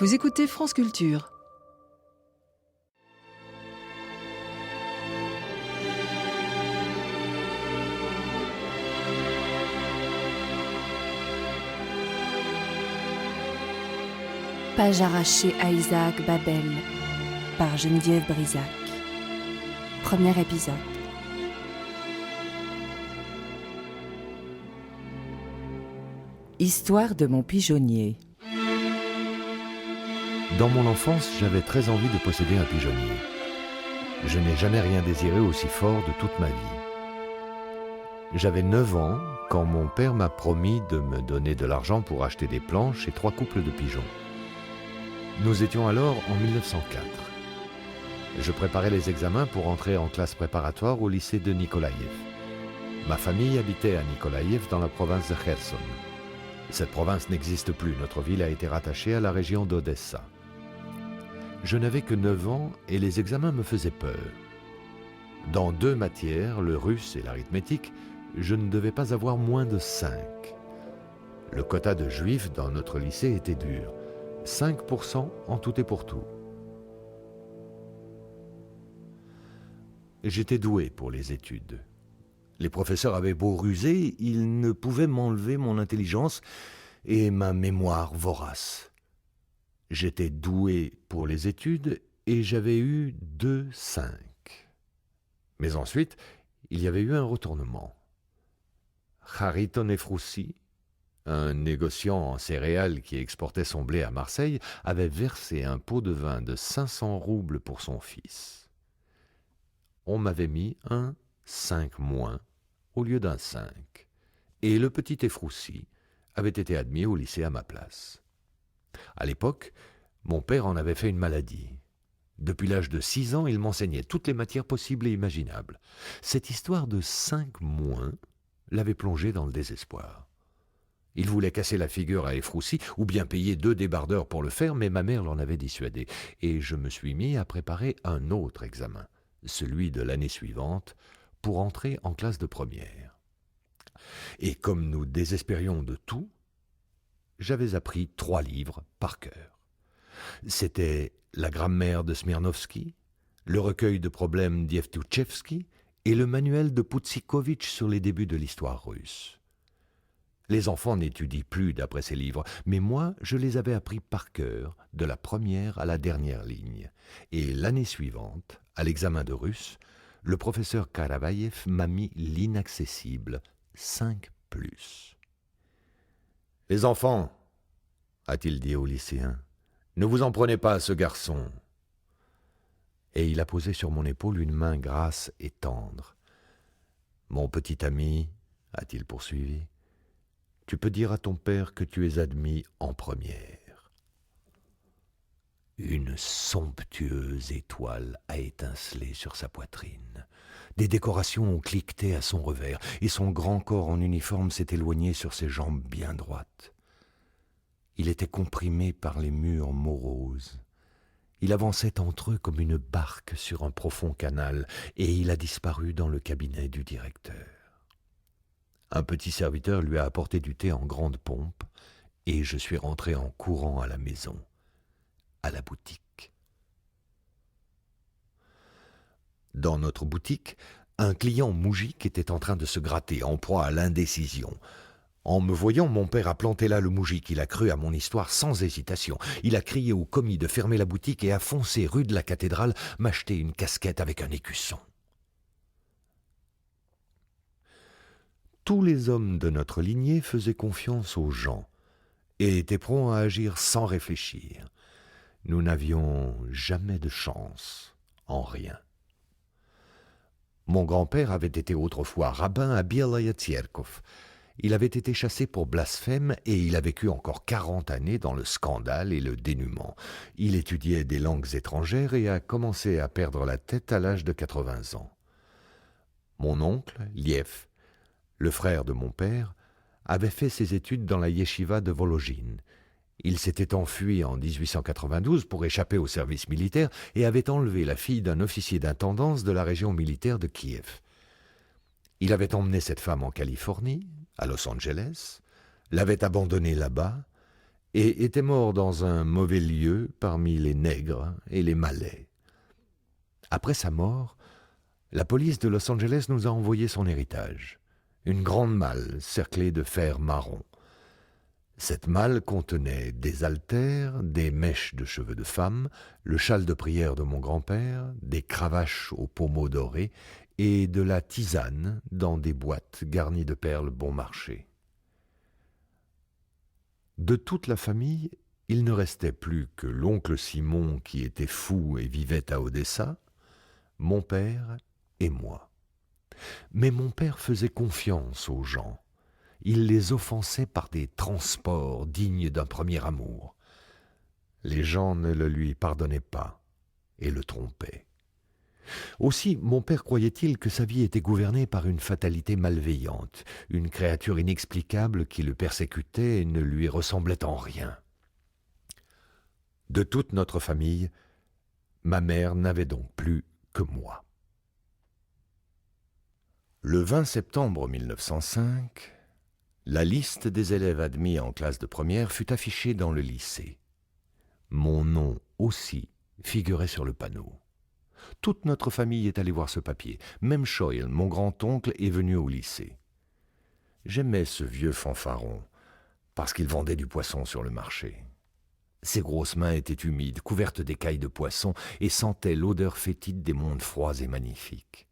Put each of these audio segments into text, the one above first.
Vous écoutez France Culture. Page arrachée à Isaac Babel par Geneviève Brisac. Premier épisode. Histoire de mon pigeonnier. Dans mon enfance, j'avais très envie de posséder un pigeonnier. Je n'ai jamais rien désiré aussi fort de toute ma vie. J'avais 9 ans quand mon père m'a promis de me donner de l'argent pour acheter des planches et 3 couples de pigeons. Nous étions alors en 1904. Je préparais les examens pour entrer en classe préparatoire au lycée de Nikolaïev. Ma famille habitait à Nikolaïev dans la province de Kherson. Cette province n'existe plus, notre ville a été rattachée à la région d'Odessa. Je n'avais que 9 ans et les examens me faisaient peur. Dans 2 matières, le russe et l'arithmétique, je ne devais pas avoir moins de 5. Le quota de juifs dans notre lycée était dur, 5% en tout et pour tout. J'étais doué pour les études. Les professeurs avaient beau ruser, ils ne pouvaient m'enlever mon intelligence et ma mémoire vorace. J'étais doué pour les études et j'avais eu 2,5. Mais ensuite, il y avait eu un retournement. Chariton Efroussi, un négociant en céréales qui exportait son blé à Marseille, avait versé un pot de vin de 500 roubles pour son fils. On m'avait mis un 5 moins au lieu d'un 5, et le petit Efroussi avait été admis au lycée à ma place. À l'époque, mon père en avait fait une maladie. Depuis l'âge de 6 ans, il m'enseignait toutes les matières possibles et imaginables. Cette histoire de 5 moins l'avait plongé dans le désespoir. Il voulait casser la figure à Efroussi ou bien payer 2 débardeurs pour le faire, mais ma mère l'en avait dissuadé. Et je me suis mis à préparer un autre examen, celui de l'année suivante, pour entrer en classe de première. Et comme nous désespérions de tout, j'avais appris 3 livres par cœur. C'était la grammaire de Smirnovski, le recueil de problèmes d'Yevtuchevski et le manuel de Poutsikovitch sur les débuts de l'histoire russe. Les enfants n'étudient plus d'après ces livres, mais moi, je les avais appris par cœur, de la première à la dernière ligne. Et l'année suivante, à l'examen de russe, le professeur Karavayev m'a mis l'inaccessible 5+. « Les enfants, a-t-il dit aux lycéens, ne vous en prenez pas à ce garçon. » Et il a posé sur mon épaule une main grasse et tendre. « Mon petit ami, a-t-il poursuivi, tu peux dire à ton père que tu es admis en première. » Une somptueuse étoile a étincelé sur sa poitrine. Des décorations ont cliqueté à son revers, et son grand corps en uniforme s'est éloigné sur ses jambes bien droites. Il était comprimé par les murs moroses. Il avançait entre eux comme une barque sur un profond canal, et il a disparu dans le cabinet du directeur. Un petit serviteur lui a apporté du thé en grande pompe, et je suis rentré en courant à la maison, à la boutique. Dans notre boutique, un client moujik était en train de se gratter, en proie à l'indécision. En me voyant, mon père a planté là le moujik. Il a cru à mon histoire sans hésitation. Il a crié au commis de fermer la boutique et a foncé rue de la Cathédrale m'acheter une casquette avec un écusson. Tous les hommes de notre lignée faisaient confiance aux gens et étaient prompts à agir sans réfléchir. Nous n'avions jamais de chance en rien. Mon grand-père avait été autrefois rabbin à Bielaya Tserkov. Il avait été chassé pour blasphème et il a vécu encore 40 années dans le scandale et le dénuement. Il étudiait des langues étrangères et a commencé à perdre la tête à l'âge de 80 ans. Mon oncle, Liev, le frère de mon père, avait fait ses études dans la yeshiva de Volojine. Il s'était enfui en 1892 pour échapper au service militaire et avait enlevé la fille d'un officier d'intendance de la région militaire de Kiev. Il avait emmené cette femme en Californie, à Los Angeles, l'avait abandonnée là-bas et était mort dans un mauvais lieu parmi les nègres et les malais. Après sa mort, la police de Los Angeles nous a envoyé son héritage, une grande malle cerclée de fer marron. Cette malle contenait des haltères, des mèches de cheveux de femme, le châle de prière de mon grand-père, des cravaches aux pommeaux dorés et de la tisane dans des boîtes garnies de perles bon marché. De toute la famille, il ne restait plus que l'oncle Simon qui était fou et vivait à Odessa, mon père et moi. Mais mon père faisait confiance aux gens. Il les offensait par des transports dignes d'un premier amour. Les gens ne le lui pardonnaient pas et le trompaient. Aussi, mon père croyait-il que sa vie était gouvernée par une fatalité malveillante, une créature inexplicable qui le persécutait et ne lui ressemblait en rien. De toute notre famille, ma mère n'avait donc plus que moi. Le 20 septembre 1905, la liste des élèves admis en classe de première fut affichée dans le lycée. Mon nom aussi figurait sur le panneau. Toute notre famille est allée voir ce papier. Même Schoil, mon grand-oncle, est venu au lycée. J'aimais ce vieux fanfaron, parce qu'il vendait du poisson sur le marché. Ses grosses mains étaient humides, couvertes d'écailles de poisson, et sentaient l'odeur fétide des mondes froids et magnifiques.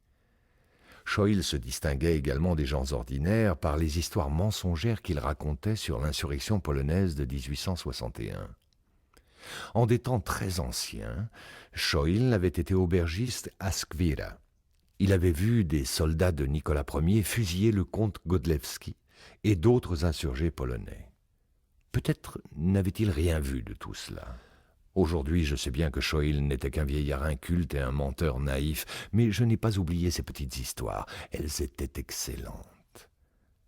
Schoil se distinguait également des gens ordinaires par les histoires mensongères qu'il racontait sur l'insurrection polonaise de 1861. En des temps très anciens, Schoil avait été aubergiste à Skwira. Il avait vu des soldats de Nicolas Ier fusiller le comte Godlewski et d'autres insurgés polonais. Peut-être n'avait-il rien vu de tout cela. Aujourd'hui, je sais bien que Schoil n'était qu'un vieillard inculte et un menteur naïf, mais je n'ai pas oublié ces petites histoires. Elles étaient excellentes.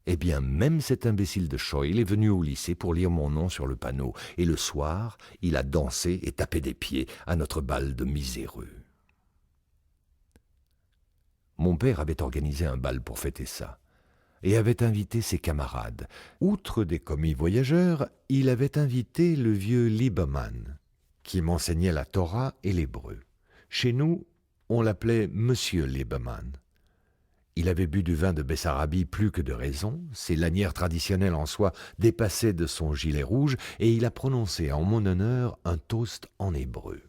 Eh bien, même cet imbécile de Schoil est venu au lycée pour lire mon nom sur le panneau, et le soir, il a dansé et tapé des pieds à notre bal de miséreux. Mon père avait organisé un bal pour fêter ça, et avait invité ses camarades. Outre des commis voyageurs, il avait invité le vieux Lieberman, qui m'enseignait la Torah et l'hébreu. Chez nous, on l'appelait Monsieur Lieberman. Il avait bu du vin de Bessarabie plus que de raison, ses lanières traditionnelles en soie dépassaient de son gilet rouge, et il a prononcé en mon honneur un toast en hébreu.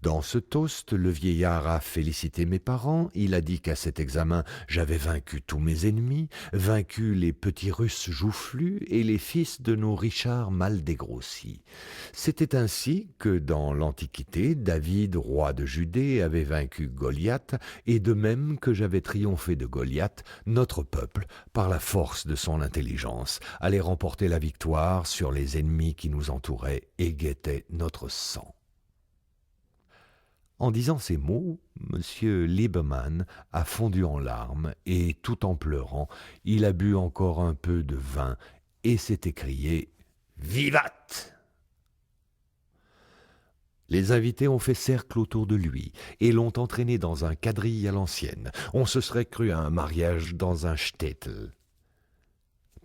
Dans ce toast, le vieillard a félicité mes parents, il a dit qu'à cet examen, j'avais vaincu tous mes ennemis, vaincu les petits Russes joufflus et les fils de nos Richards mal dégrossis. C'était ainsi que, dans l'Antiquité, David, roi de Judée, avait vaincu Goliath, et de même que j'avais triomphé de Goliath, notre peuple, par la force de son intelligence, allait remporter la victoire sur les ennemis qui nous entouraient et guettaient notre sang. En disant ces mots, M. Lieberman a fondu en larmes et, tout en pleurant, il a bu encore un peu de vin et s'est écrié « Vivat !» Les invités ont fait cercle autour de lui et l'ont entraîné dans un quadrille à l'ancienne. On se serait cru à un mariage dans un shtetl.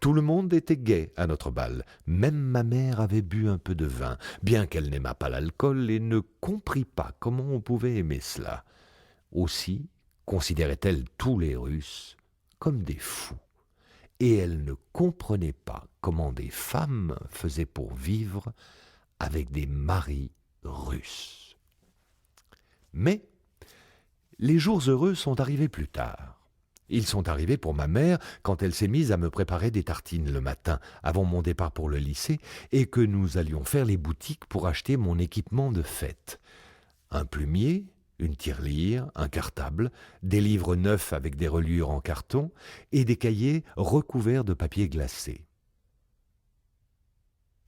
Tout le monde était gai à notre bal. Même ma mère avait bu un peu de vin, bien qu'elle n'aimât pas l'alcool et ne comprit pas comment on pouvait aimer cela. Aussi considérait-elle tous les Russes comme des fous. Et elle ne comprenait pas comment des femmes faisaient pour vivre avec des maris russes. Mais les jours heureux sont arrivés plus tard. Ils sont arrivés pour ma mère quand elle s'est mise à me préparer des tartines le matin, avant mon départ pour le lycée, et que nous allions faire les boutiques pour acheter mon équipement de fête. Un plumier, une tirelire, un cartable, des livres neufs avec des reliures en carton, et des cahiers recouverts de papier glacé.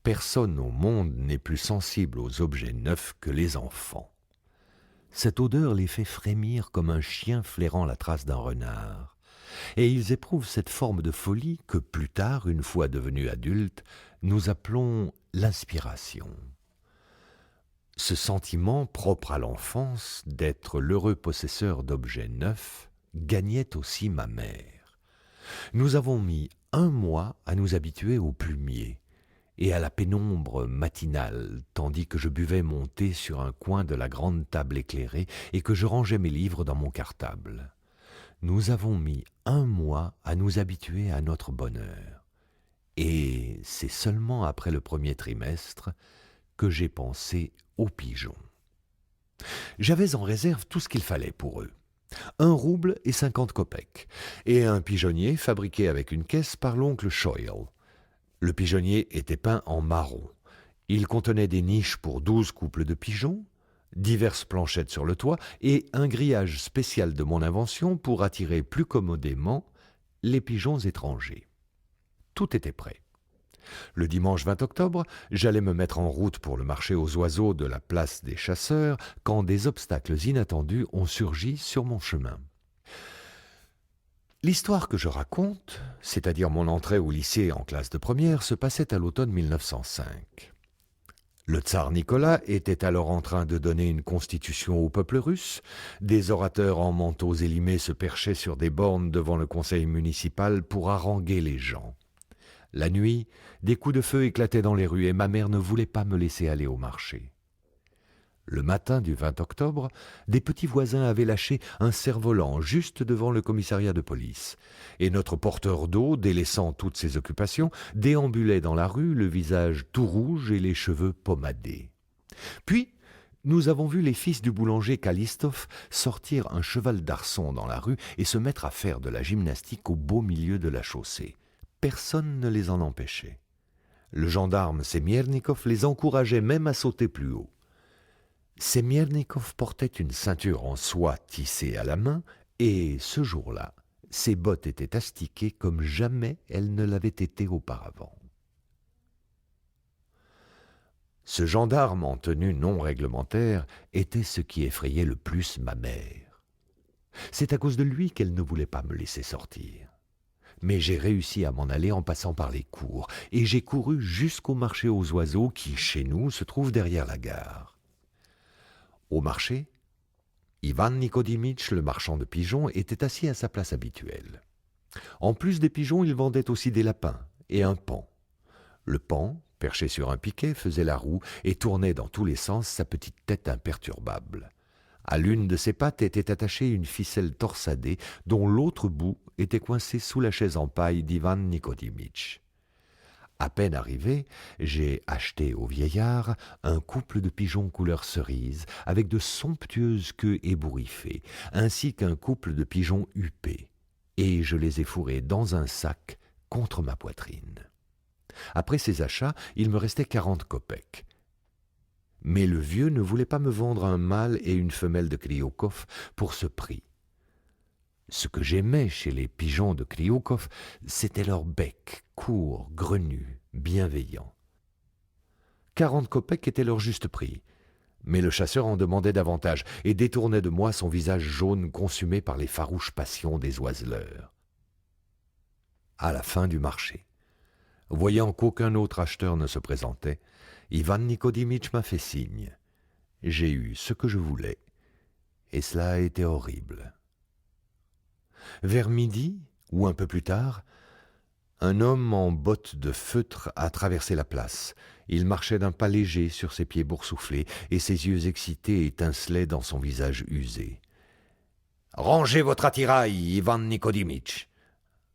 Personne au monde n'est plus sensible aux objets neufs que les enfants. Cette odeur les fait frémir comme un chien flairant la trace d'un renard. Et ils éprouvent cette forme de folie que plus tard, une fois devenus adultes, nous appelons l'inspiration. Ce sentiment propre à l'enfance d'être l'heureux possesseur d'objets neufs gagnait aussi ma mère. Nous avons mis 1 mois à nous habituer au plumier, et à la pénombre matinale, tandis que je buvais mon thé sur un coin de la grande table éclairée et que je rangeais mes livres dans mon cartable. Nous avons mis 1 mois à nous habituer à notre bonheur. Et c'est seulement après le premier trimestre que j'ai pensé aux pigeons. J'avais en réserve tout ce qu'il fallait pour eux. 1 rouble et 50 kopecks, et un pigeonnier fabriqué avec une caisse par l'oncle Schoyle. Le pigeonnier était peint en marron. Il contenait des niches pour 12 couples de pigeons, diverses planchettes sur le toit et un grillage spécial de mon invention pour attirer plus commodément les pigeons étrangers. Tout était prêt. Le dimanche 20 octobre, j'allais me mettre en route pour le marché aux oiseaux de la place des chasseurs quand des obstacles inattendus ont surgi sur mon chemin. L'histoire que je raconte, c'est-à-dire mon entrée au lycée en classe de première, se passait à l'automne 1905. Le tsar Nicolas était alors en train de donner une constitution au peuple russe. Des orateurs en manteaux élimés se perchaient sur des bornes devant le conseil municipal pour haranguer les gens. La nuit, des coups de feu éclataient dans les rues et ma mère ne voulait pas me laisser aller au marché. Le matin du 20 octobre, des petits voisins avaient lâché un cerf-volant juste devant le commissariat de police, et notre porteur d'eau, délaissant toutes ses occupations, déambulait dans la rue, le visage tout rouge et les cheveux pommadés. Puis, nous avons vu les fils du boulanger Kalistov sortir un cheval d'arçon dans la rue et se mettre à faire de la gymnastique au beau milieu de la chaussée. Personne ne les en empêchait. Le gendarme Semiernikov les encourageait même à sauter plus haut. Semiernikov portait une ceinture en soie tissée à la main et, ce jour-là, ses bottes étaient astiquées comme jamais elles ne l'avaient été auparavant. Ce gendarme en tenue non réglementaire était ce qui effrayait le plus ma mère. C'est à cause de lui qu'elle ne voulait pas me laisser sortir. Mais j'ai réussi à m'en aller en passant par les cours, et j'ai couru jusqu'au marché aux oiseaux qui, chez nous, se trouve derrière la gare. Au marché, Ivan Nicodimitch, le marchand de pigeons, était assis à sa place habituelle. En plus des pigeons, il vendait aussi des lapins et un paon. Le paon, perché sur un piquet, faisait la roue et tournait dans tous les sens sa petite tête imperturbable. À l'une de ses pattes était attachée une ficelle torsadée dont l'autre bout était coincé sous la chaise en paille d'Ivan Nicodimitch. À peine arrivé, j'ai acheté au vieillard un couple de pigeons couleur cerise avec de somptueuses queues ébouriffées, ainsi qu'un couple de pigeons huppés, et je les ai fourrés dans un sac contre ma poitrine. Après ces achats, il me restait 40 kopecks. Mais le vieux ne voulait pas me vendre un mâle et une femelle de Kryokov pour ce prix. Ce que j'aimais chez les pigeons de Kryokov, c'était leur bec, court, grenu, bienveillant. 40 kopecks était leur juste prix, mais le chasseur en demandait davantage et détournait de moi son visage jaune consumé par les farouches passions des oiseleurs. À la fin du marché, voyant qu'aucun autre acheteur ne se présentait, Ivan Nicodimitch m'a fait signe. J'ai eu ce que je voulais, et cela a été horrible. Vers midi, ou un peu plus tard, un homme en bottes de feutre a traversé la place. Il marchait d'un pas léger sur ses pieds boursouflés, et ses yeux excités étincelaient dans son visage usé. « Rangez votre attirail, Ivan Nicodimitch !»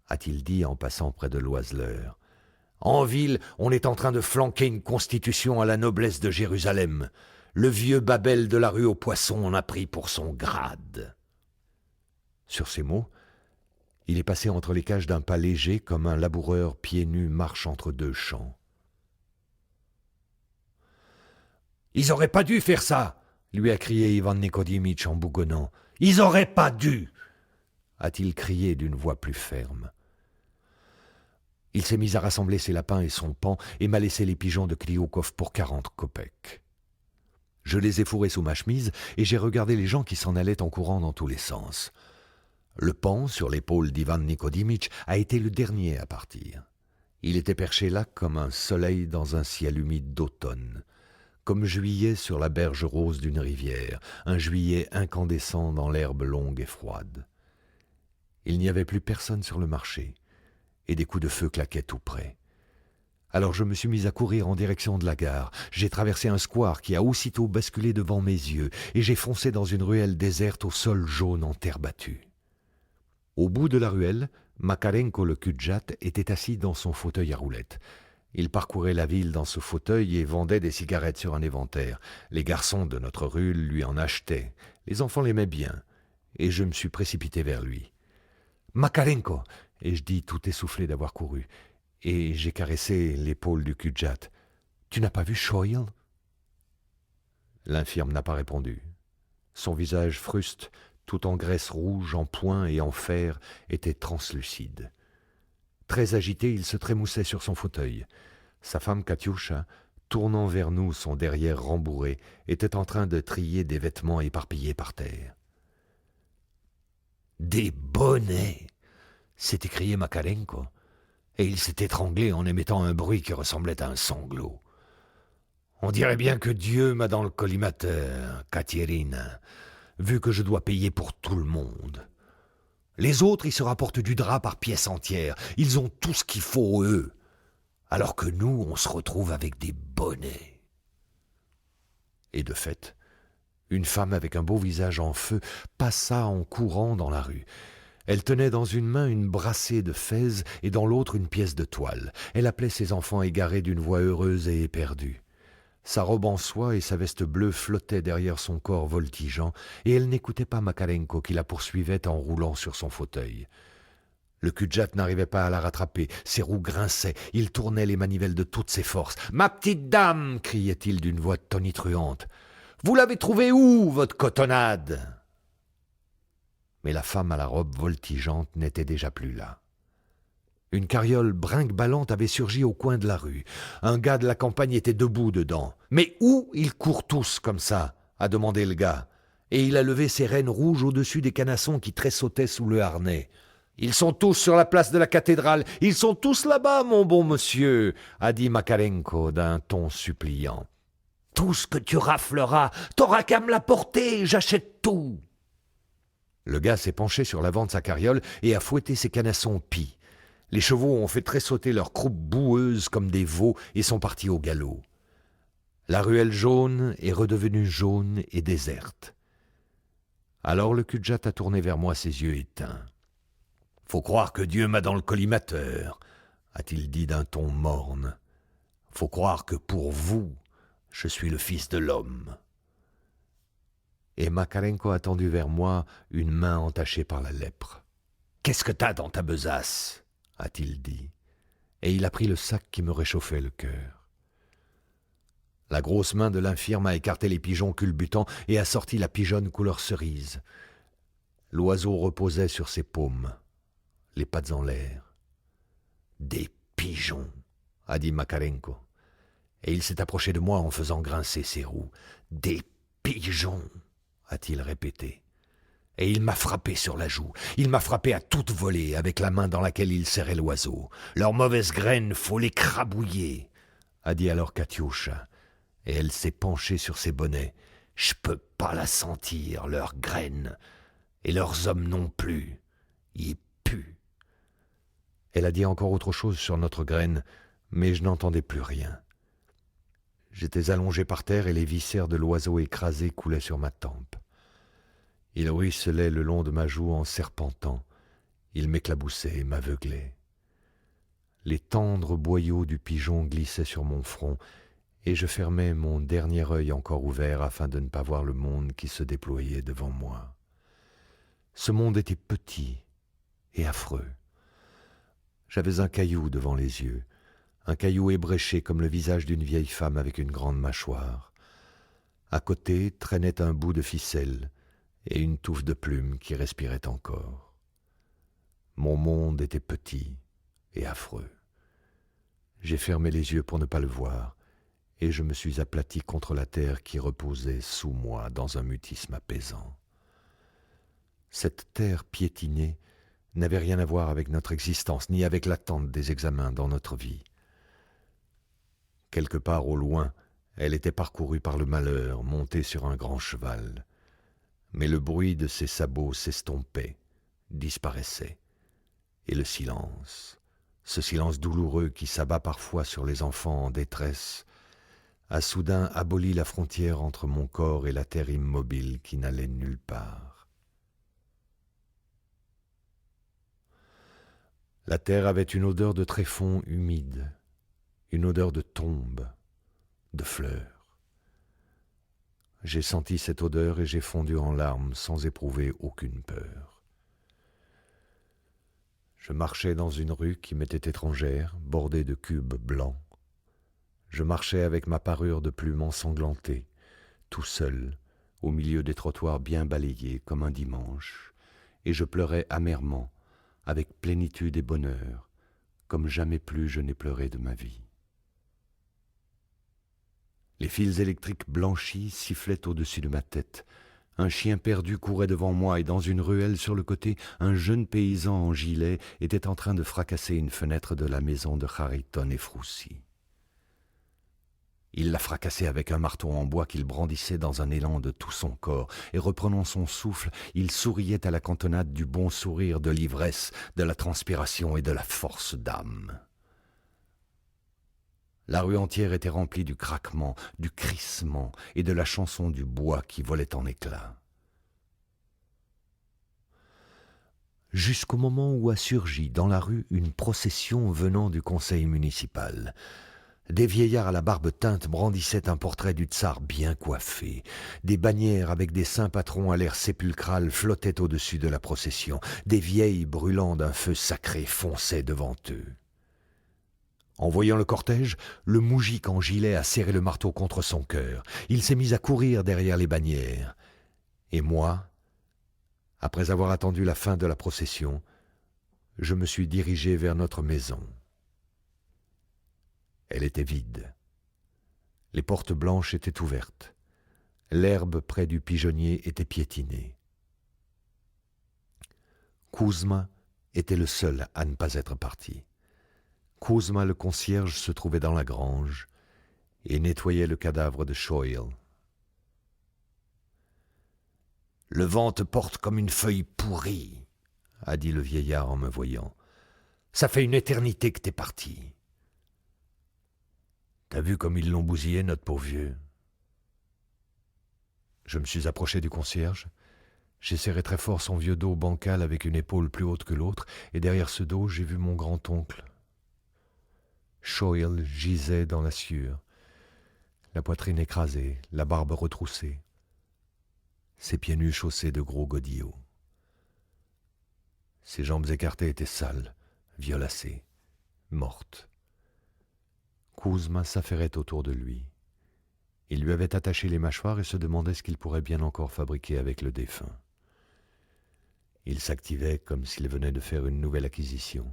a-t-il dit en passant près de l'oiseleur. « En ville, on est en train de flanquer une constitution à la noblesse de Jérusalem. Le vieux Babel de la rue aux Poissons en a pris pour son grade. » Sur ces mots, il est passé entre les cages d'un pas léger comme un laboureur pieds nus marche entre deux champs. « Ils auraient pas dû faire ça !» lui a crié Ivan Nicodimitch en bougonnant. « Ils auraient pas dû !» a-t-il crié d'une voix plus ferme. Il s'est mis à rassembler ses lapins et son paon et m'a laissé les pigeons de Kryokov pour 40 kopecks. Je les ai fourrés sous ma chemise et j'ai regardé les gens qui s'en allaient en courant dans tous les sens. Le paon sur l'épaule d'Ivan Nicodimitch a été le dernier à partir. Il était perché là comme un soleil dans un ciel humide d'automne, comme juillet sur la berge rose d'une rivière, un juillet incandescent dans l'herbe longue et froide. Il n'y avait plus personne sur le marché, et des coups de feu claquaient tout près. Alors je me suis mis à courir en direction de la gare. J'ai traversé un square qui a aussitôt basculé devant mes yeux, et j'ai foncé dans une ruelle déserte au sol jaune en terre battue. Au bout de la ruelle, Makarenko le Kudjat était assis dans son fauteuil à roulettes. Il parcourait la ville dans ce fauteuil et vendait des cigarettes sur un éventaire. Les garçons de notre rue lui en achetaient. Les enfants l'aimaient bien. Et je me suis précipité vers lui. « Makarenko !» ai je dit tout essoufflé d'avoir couru. Et j'ai caressé l'épaule du Kudjat. « Tu n'as pas vu Shoil ?» L'infirme n'a pas répondu. Son visage fruste, tout en graisse rouge, en point et en fer, était translucide. Très agité, il se trémoussait sur son fauteuil. Sa femme Katiusha, tournant vers nous son derrière rembourré, était en train de trier des vêtements éparpillés par terre. « Des bonnets !» s'est écrié Makarenko, et il s'est étranglé en émettant un bruit qui ressemblait à un sanglot. « On dirait bien que Dieu m'a dans le collimateur, Katerina, vu que je dois payer pour tout le monde. Les autres, ils se rapportent du drap par pièce entière. Ils ont tout ce qu'il faut, eux. Alors que nous, on se retrouve avec des bonnets. » Et de fait, une femme avec un beau visage en feu passa en courant dans la rue. Elle tenait dans une main une brassée de fez et dans l'autre une pièce de toile. Elle appelait ses enfants égarés d'une voix heureuse et éperdue. Sa robe en soie et sa veste bleue flottaient derrière son corps voltigeant, et elle n'écoutait pas Makarenko qui la poursuivait en roulant sur son fauteuil. Le Kudjat n'arrivait pas à la rattraper, ses roues grinçaient, il tournait les manivelles de toutes ses forces. « Ma petite dame !» criait-il d'une voix tonitruante. « Vous l'avez trouvée où, votre cotonnade ?» Mais la femme à la robe voltigeante n'était déjà plus là. Une carriole brinque-ballante avait surgi au coin de la rue. Un gars de la campagne était debout dedans. « Mais où ils courent tous comme ça ?» a demandé le gars. Et il a levé ses rênes rouges au-dessus des canassons qui tressautaient sous le harnais. « Ils sont tous sur la place de la cathédrale. Ils sont tous là-bas, mon bon monsieur !» a dit Makarenko d'un ton suppliant. « Tout ce que tu rafleras, t'auras qu'à me l'apporter, j'achète tout !» Le gars s'est penché sur l'avant de sa carriole et a fouetté ses canassons pis. Les chevaux ont fait tressauter leurs croupes boueuses comme des veaux et sont partis au galop. La ruelle jaune est redevenue jaune et déserte. Alors le Kudjat a tourné vers moi ses yeux éteints. « Faut croire que Dieu m'a dans le collimateur, » a-t-il dit d'un ton morne. « Faut croire que pour vous, je suis le fils de l'homme. » Et Makarenko a tendu vers moi une main entachée par la lèpre. « Qu'est-ce que t'as dans ta besace ?» a-t-il dit, et il a pris le sac qui me réchauffait le cœur. La grosse main de l'infirme a écarté les pigeons culbutants et a sorti la pigeonne couleur cerise. L'oiseau reposait sur ses paumes, les pattes en l'air. « Des pigeons !» a dit Makarenko, et il s'est approché de moi en faisant grincer ses roues. « Des pigeons !» a-t-il répété. Et il m'a frappé sur la joue. Il m'a frappé à toute volée avec la main dans laquelle il serrait l'oiseau. « Leurs mauvaises graines, faut les crabouiller !» a dit alors Katiusha. Et elle s'est penchée sur ses bonnets. « Je peux pas la sentir, leurs graines. Et leurs hommes non plus. Ils puent. » Elle a dit encore autre chose sur notre graine, mais je n'entendais plus rien. J'étais allongé par terre et les viscères de l'oiseau écrasé coulaient sur ma tempe. Il ruisselait le long de ma joue en serpentant. Il m'éclaboussait et m'aveuglait. Les tendres boyaux du pigeon glissaient sur mon front, et je fermais mon dernier œil encore ouvert afin de ne pas voir le monde qui se déployait devant moi. Ce monde était petit et affreux. J'avais un caillou devant les yeux, un caillou ébréché comme le visage d'une vieille femme avec une grande mâchoire. À côté traînait un bout de ficelle, et une touffe de plumes qui respirait encore. Mon monde était petit et affreux. J'ai fermé les yeux pour ne pas le voir, et je me suis aplati contre la terre qui reposait sous moi dans un mutisme apaisant. Cette terre piétinée n'avait rien à voir avec notre existence, ni avec l'attente des examens dans notre vie. Quelque part au loin, elle était parcourue par le malheur, monté sur un grand cheval. Mais le bruit de ses sabots s'estompait, disparaissait, et le silence Ce silence douloureux qui s'abat parfois sur les enfants en détresse a soudain aboli la frontière entre mon corps et la terre immobile qui n'allait nulle part. La terre avait une odeur de tréfonds humide, une odeur de tombe, de fleurs. J'ai senti cette odeur et j'ai fondu en larmes sans éprouver aucune peur. Je marchais dans une rue qui m'était étrangère, bordée de cubes blancs. Je marchais avec ma parure de plume ensanglantée, tout seul, au milieu des trottoirs bien balayés comme un dimanche, et je pleurais amèrement, avec plénitude et bonheur, comme jamais plus je n'ai pleuré de ma vie. Les fils électriques blanchis sifflaient au-dessus de ma tête. Un chien perdu courait devant moi et dans une ruelle sur le côté, un jeune paysan en gilet était en train de fracasser une fenêtre de la maison de Khariton et Froussi. Il la fracassait avec un marteau en bois qu'il brandissait dans un élan de tout son corps, et reprenant son souffle, il souriait à la cantonade du bon sourire de l'ivresse, de la transpiration et de la force d'âme. La rue entière était remplie du craquement, du crissement et de la chanson du bois qui volait en éclats. Jusqu'au moment où a surgi dans la rue une procession venant du conseil municipal. Des vieillards à la barbe teinte brandissaient un portrait du tsar bien coiffé. Des bannières avec des saints patrons à l'air sépulcral flottaient au-dessus de la procession. Des vieilles brûlant d'un feu sacré fonçaient devant eux. En voyant le cortège, le moujik en gilet a serré le marteau contre son cœur. Il s'est mis à courir derrière les bannières. Et moi, après avoir attendu la fin de la procession, je me suis dirigé vers notre maison. Elle était vide. Les portes blanches étaient ouvertes. L'herbe près du pigeonnier était piétinée. Kouzma était le seul à ne pas être parti. Kouzma, le concierge, se trouvait dans la grange et nettoyait le cadavre de Shoil. « Le vent te porte comme une feuille pourrie, » a dit le vieillard en me voyant. « Ça fait une éternité que t'es parti. » T'as vu comme ils l'ont bousillé, notre pauvre vieux? Je me suis approché du concierge. J'ai serré très fort son vieux dos bancal avec une épaule plus haute que l'autre, et derrière ce dos, j'ai vu mon grand-oncle. Shoil gisait dans la sueur, la poitrine écrasée, la barbe retroussée, ses pieds nus chaussés de gros godillots. Ses jambes écartées étaient sales, violacées, mortes. Kouzma s'affairait autour de lui. Il lui avait attaché les mâchoires et se demandait ce qu'il pourrait bien encore fabriquer avec le défunt. Il s'activait comme s'il venait de faire une nouvelle acquisition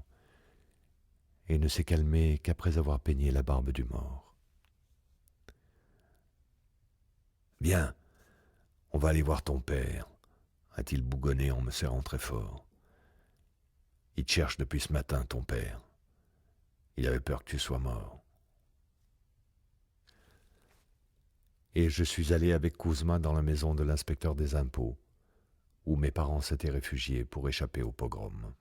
et ne s'est calmé qu'après avoir peigné la barbe du mort. « Viens, on va aller voir ton père, » a-t-il bougonné en me serrant très fort. « Il te cherche depuis ce matin, ton père. Il avait peur que tu sois mort. » Et je suis allé avec Kouzma dans la maison de l'inspecteur des impôts, où mes parents s'étaient réfugiés pour échapper au pogrom.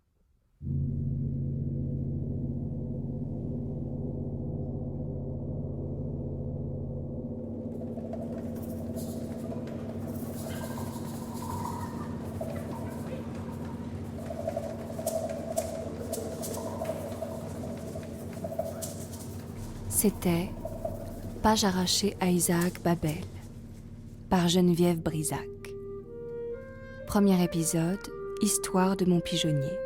C'était Page arrachée à Isaac Babel par Geneviève Brisac. Premier épisode, Histoire de mon pigeonnier.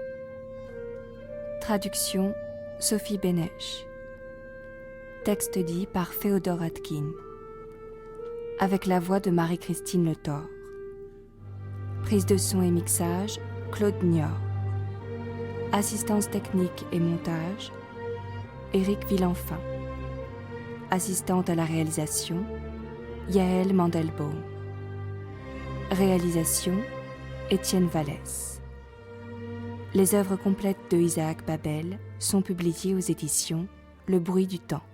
Traduction, Sophie Bénèche. Texte dit par Féodor Atkin. Avec la voix de Marie-Christine Le Thor. Prise de son et mixage, Claude Niort. Assistance technique et montage, Éric Villenfin. Assistante à la réalisation, Yaël Mandelbaum. Réalisation, Étienne Vallès. Les œuvres complètes de Isaac Babel sont publiées aux éditions Le Bruit du Temps.